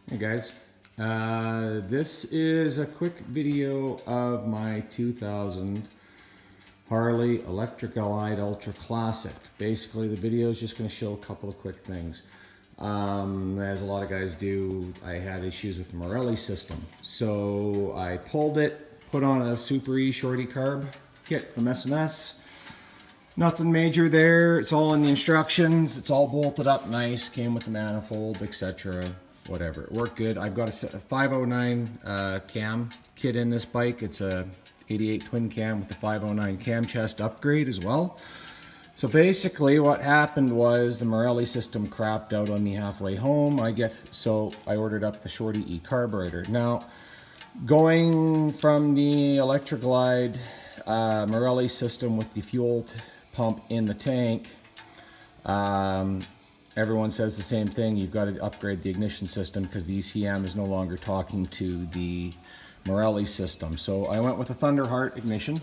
Hey guys, this is a quick video of my 2000 Harley Electric Allied Ultra Classic. Basically the video is just going to show a couple of quick things. As a lot of guys do, I had issues with the Marrelli system. So I pulled it, put on a Super E Shorty Carb kit from S&S. Nothing major there, it's all in the instructions, it's all bolted up nice, came with the manifold, etc. Whatever, it worked good. I've got a 509 cam kit in this bike. It's a 88 twin cam with the 509 cam chest upgrade as well. So basically what happened was the Marrelli system crapped out on me halfway home. So I ordered up the Shorty E carburetor. Now, going from the Electric Glide Marrelli system with the fuel pump in the tank, everyone says the same thing. You've got to upgrade the ignition system because the ECM is no longer talking to the Marrelli system. So I went with a Thunderheart ignition.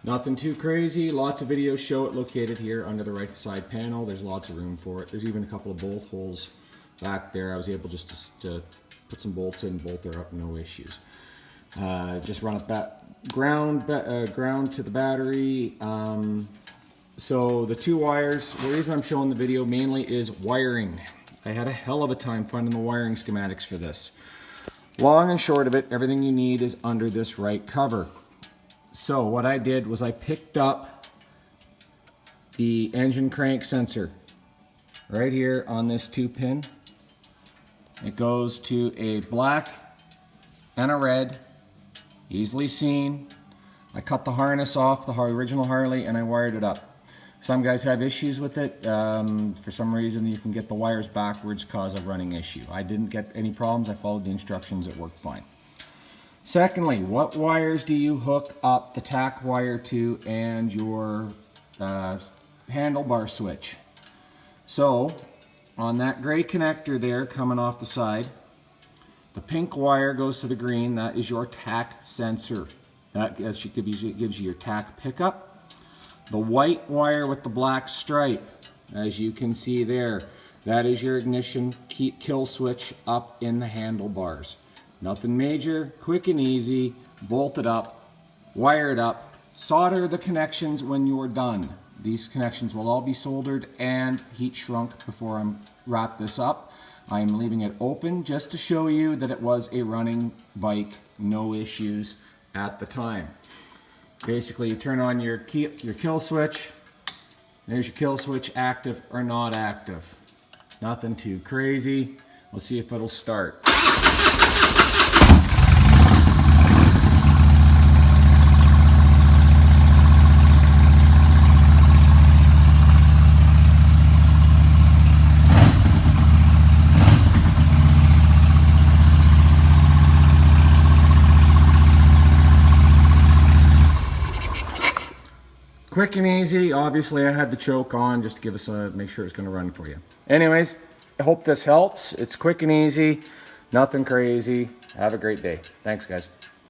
Nothing too crazy. Lots of videos show it located here under the right side panel. There's lots of room for it. There's even a couple of bolt holes back there. I was able just to put some bolts in, bolt her up, no issues. Just run it back, ground to the battery. So the two wires, the reason I'm showing the video mainly is wiring. I had a hell of a time finding the wiring schematics for this. Long and short of it, everything you need is under this right cover. So what I did was I picked up the engine crank sensor right here on this 2-pin. It goes to a black and a red, easily seen. I cut the harness off the original Harley and I wired it up. Some guys have issues with it. For some reason you can get the wires backwards, cause a running issue. I didn't get any problems. I followed the instructions. It worked fine. Secondly, what wires do you hook up the tack wire to and your handlebar switch? So on that gray connector there coming off the side, the pink wire goes to the green. That is your tack sensor. That gives you your tack pickup. The white wire with the black stripe, as you can see there, that is your ignition kill switch up in the handlebars. Nothing major, quick and easy, bolt it up, wire it up, solder the connections when you're done. These connections will all be soldered and heat shrunk before I wrap this up. I'm leaving it open just to show you that it was a running bike, no issues at the time. Basically, you turn on your kill switch. There's your kill switch, active or not active. Nothing too crazy. We'll see if it'll start. Quick and easy. Obviously I had the choke on just to give us make sure it's going to run for you. Anyways, I hope this helps. It's quick and easy, nothing crazy. Have a great day. Thanks guys.